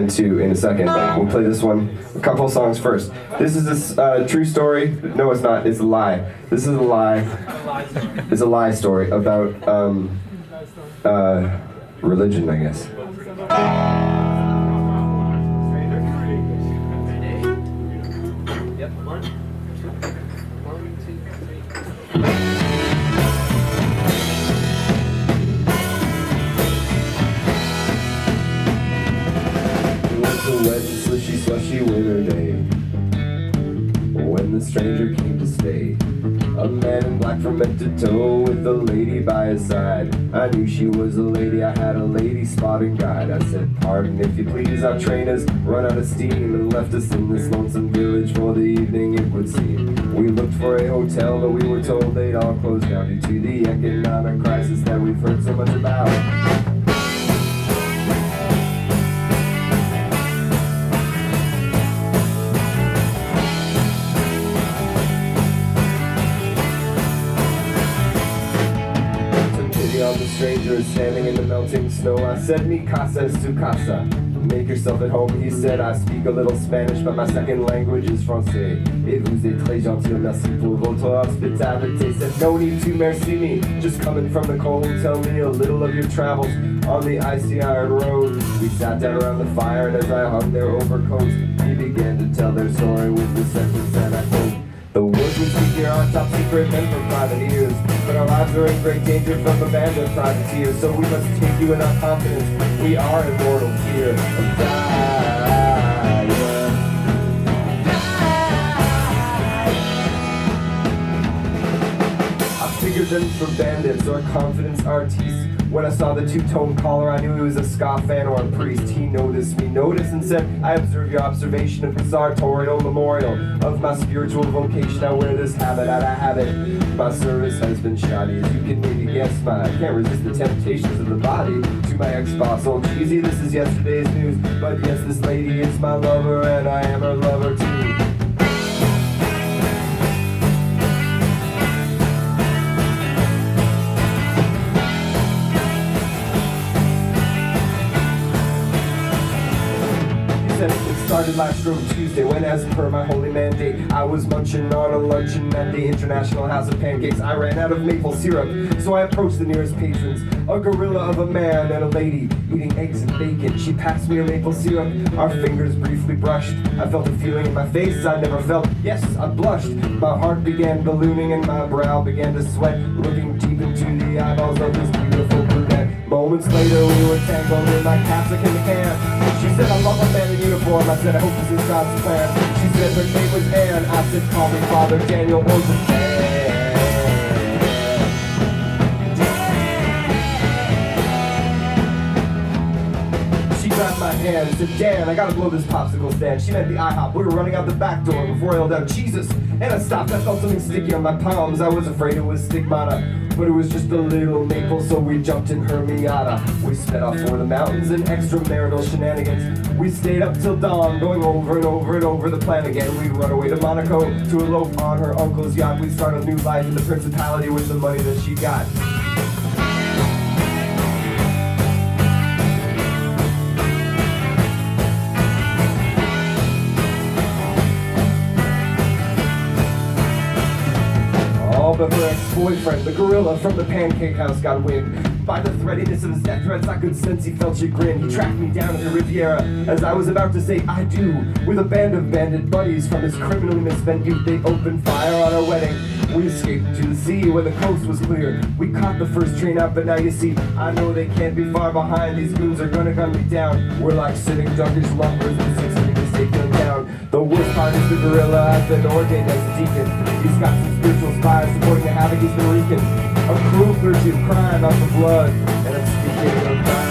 Two in a second. We'll play this one, a couple of songs first. This is this true story. No, it's not. It's a lie. This is a lie. It's a lie story about religion, I guess. Slushy winter day, when the stranger came to stay, a man in black fermented toe with a lady by his side. I knew she was a lady, I had a lady spotting guide. I said, pardon if you please, our train has run out of steam and left us in this lonesome village for the evening it would seem. We looked for a hotel, but we were told they'd all closed down due to the economic crisis that we've heard so much about. The stranger is standing in the melting snow. I said, mi casa es tu casa. Make yourself at home. He said, I speak a little Spanish, but my second language is Francais. Et vous êtes très gentil, merci pour votre hospitality. Said, no need to merci me. Just coming from the cold, tell me a little of your travels on the icy iron road. We sat down around the fire, and as I hung their overcoats, he began to tell their story with the sentence that I quote. The words we speak here are top secret meant for private ears, but our lives are in great danger from a band of privateers. So we must take you in our confidence. We are immortals here. I figured them for bandits or confidence artistes. When I saw the two-tone collar, I knew he was a ska fan or a priest. He noticed and said, I observe your observation of the sartorial memorial of my spiritual vocation. I wear this habit out of habit. My service has been shoddy, as you can maybe guess. I can't resist the temptations of the body. To my ex-boss, oh cheesy, this is yesterday's news. But yes, this lady is my lover, and I am her lover too. It started last Stroke Tuesday when, as per my holy mandate, I was munching on a luncheon at the International House of Pancakes. I ran out of maple syrup, so I approached the nearest patrons, a gorilla of a man and a lady eating eggs and bacon. She passed me her maple syrup, our fingers briefly brushed. I felt a feeling in my face I never felt. Yes, I blushed. My heart began ballooning and my brow began to sweat, looking deep into the eyeballs of this beautiful brunette. Moments later we were tangled in my cassock in the can. She said, I love a man in uniform. I said, I hope this is God's plan. She said her name was Anne. I said, call me Father Daniel or the She grabbed my hand and said, Dan, I gotta blow this popsicle stand. She meant the IHOP. We were running out the back door before I yelled out, Jesus! And I stopped. I felt something sticky on my palms. I was afraid it was stigmata, but it was just a little maple, so we jumped in her Miata. We sped off for the mountains and extramarital shenanigans. We stayed up till dawn, going over and over and over the plan again. We'd run away to Monaco to elope on her uncle's yacht. We'd start a new life in the principality with the money that she got. But her ex-boyfriend, the gorilla from the pancake house, got wind. By the threatiness of his death threats, I could sense he felt chagrin. He tracked me down at the Riviera as I was about to say I do. With a band of bandit buddies from his criminally misspent youth, they opened fire on our wedding. We escaped to the sea where the coast was clear. We caught the first train out, but now you see, I know they can't be far behind. These goons are gonna gun me down. We're like sitting Turkish lovers with 6 fingers taken down. The worst part is the gorilla has been ordained as a deacon. He's got some spiritual spies supporting the havoc he's been wreaking. A cruel clergy of crime out for blood, and I'm speaking of crime.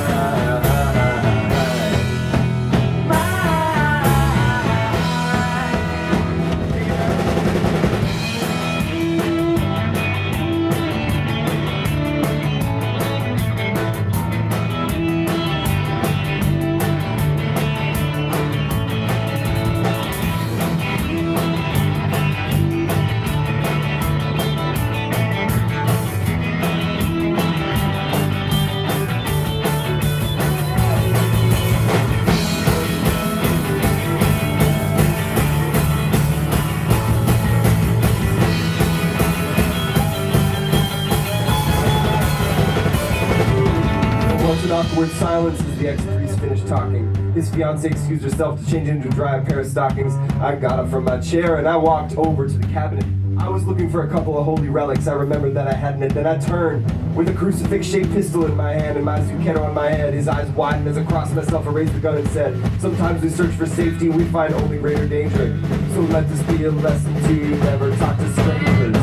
awkward silence as the ex-priest finished talking. His fiancée excused herself to change into a dry pair of stockings. I got up from my chair and I walked over to the cabinet. I was looking for a couple of holy relics. I remembered that I hadn't it. Then I turned with a crucifix-shaped pistol in my hand and my zucchero on my head. His eyes widened as I crossed myself and raised the gun and said, sometimes we search for safety and we find only greater danger. So let this be a lesson to you, never talk to strangers.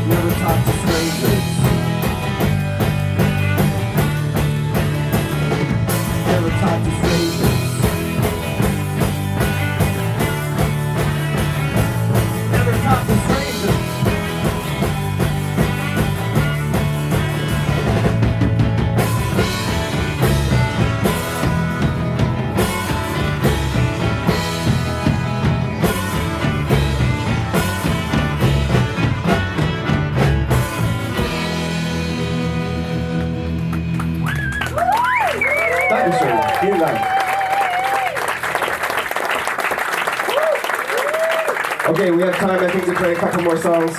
Never talk to strangers. Never talk to strangers. Never talk to strangers. Dankeschön. Vielen Dank. Okay, we have time, I think, to play a couple more songs.